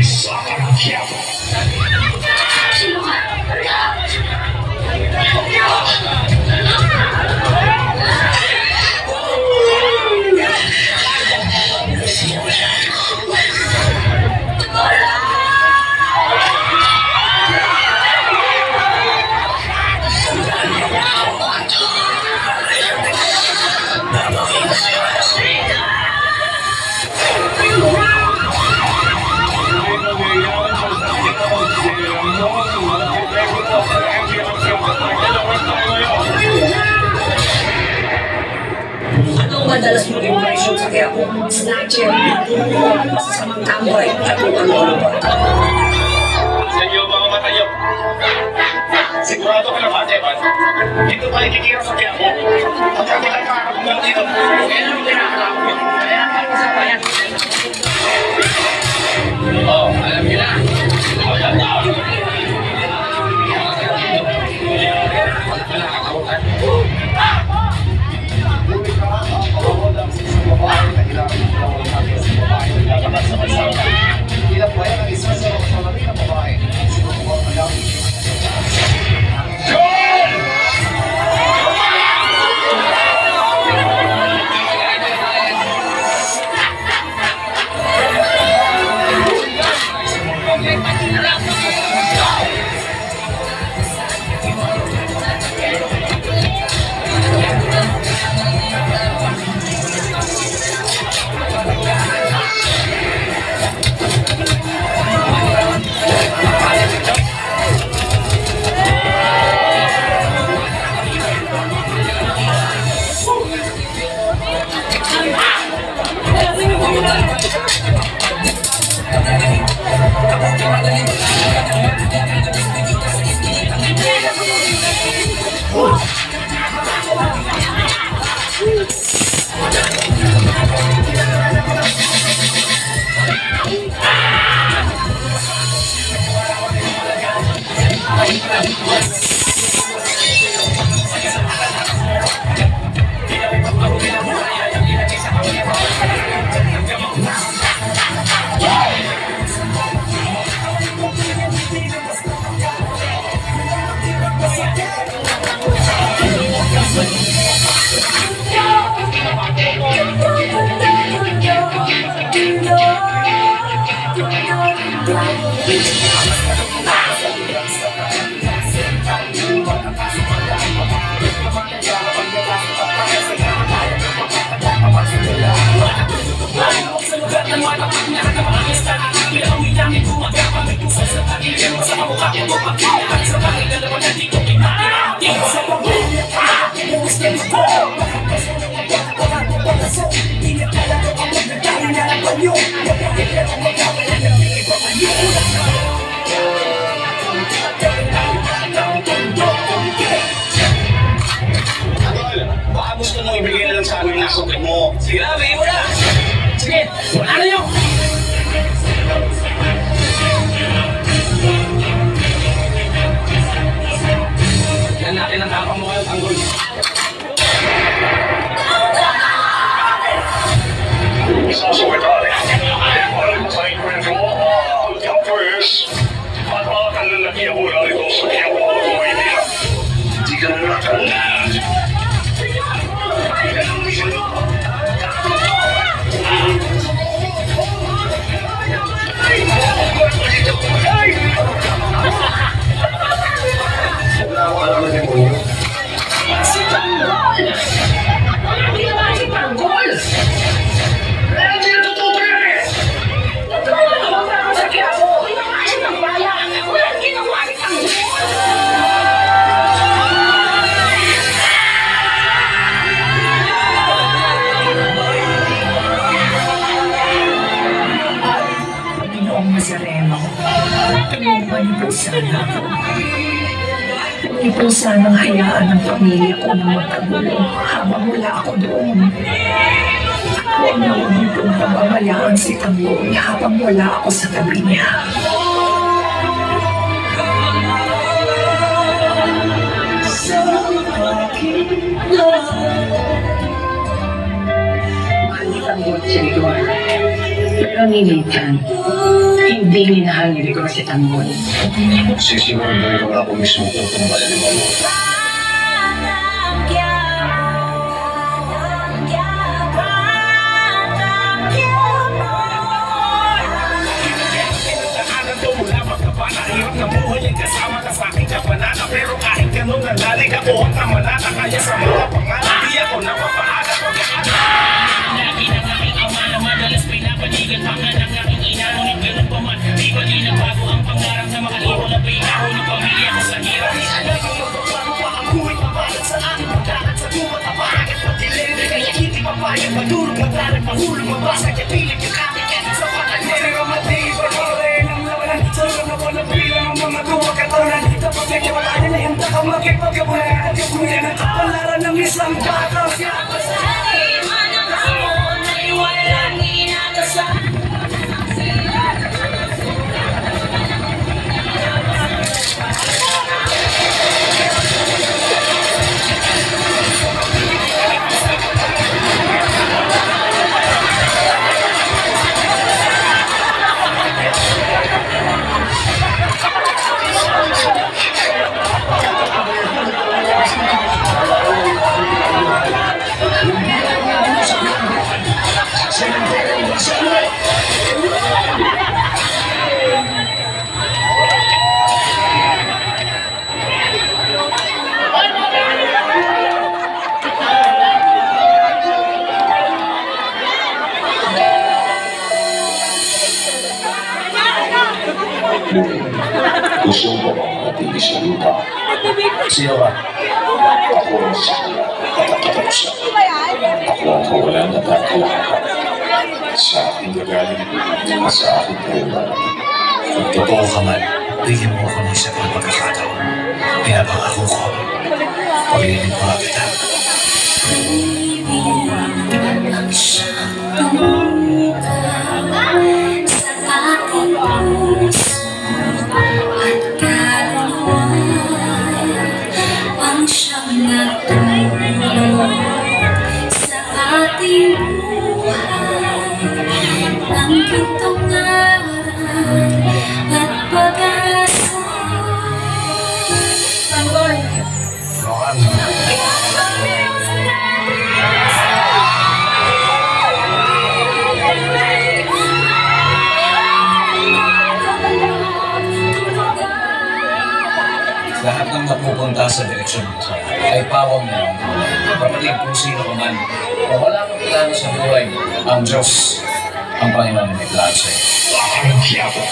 sa karakyat. Anong madalas mong impression sa kaya kung snatcher, tulungan, masasamang tambay, at utang lolo? Sa iyo, mga mata niyo. Sigurado ka naman, Evan. Dito pa ikikira sa kaya mo. At ang pinagkakap mo dito. Kaya naman pinakakap mo. Kaya ang sa bayan. Oo, alam niyo na. Alam na. Ilang bayan ang isa sa malamig na babae. Sino mo ang alam? Baka gusto mo ibigay na lang sa amin na sukit mo. Sige na, bigay mo na! Sige, wala na yun! Yan natin ang kapang mo kayo, tanggol. Sasukitali. Alam sa inkwento, Campers. At mga kalalaki ako na ito sa kiyang mga buhay. Di ka na natanda. Si Tanggol! Hindi naman si Tanggol! Hindi na totoo yan eh! Totoo naman para sa kaya mo! Pinakasin ng bayan! Walang ginawa ni Tanggol! Panginoong Nazareno, tulungan niyo po sana ako. Huwag niyo po sanang hayaan ang pamilya ko na magkagulo habang wala ako doon. Huwag na huwag niyo pong pababayaan si Tanggol habang wala ako sa tabi niya. Mahal ni Tanggol, Senyor. Pero ni Nathan, hindi minahal ni Rigor si Tanggol. Sisiguraduhin ko na ako mismo kung tumbalin mo. Hirap na buhay ay kasama ka sa aking kapanata. Pero kahit ganun nalalig ako ang tamanata. Kaya sa mga pangalan di ako napapaaga pag-aata. Lagi ng aking ama na madalas pinapanigan pangan ng aking ina. Ngunit ganun pa man, di ba di nagbago ang pangarap na makaliwa na pinaho ng pamilya ko sa hirap. Bago pa ang buhay papalag sa aking pagkakat sa dumat na bakit patilim. Kaya hindi papayag madurog maglalag mahulog mabasag at pilit yung aking kaya sa panalig. Pero matibay ko rin ang nawalan. Sarap na walang bilang ang mga tuwag katunan. Tapos ay kawalayan na yung takang makipagkabulan. At yung kuya ng kapalaran ng isang bata. Sa iman ng hamon ay walang inatasan. Gusto mo bang matindi sa lupa? Sino ka? Ako ang sakla at nakatapusan. Ako ang kawalan at ang kalakapan. Sa akin nagaling at sa akin kayo narating. Kung totoo ka man, bigyan mo ako ng isa pang pagkakataon. Pinapangako ko. Paglilin ko kita. Ang siyang tumulika sa aking puso at kaluluwa. Ang siyang nagtulong sa ating buhay. Ang gintong aral at pag-asa. Tanggol! Lahat ng napupunta sa direksyon mo ay pawang na lang. Kapatid kung sino ka man, kung wala kang plano sa buhay, ang Diyos ang Panginoon may plano sa'yo. Ang Quiapo.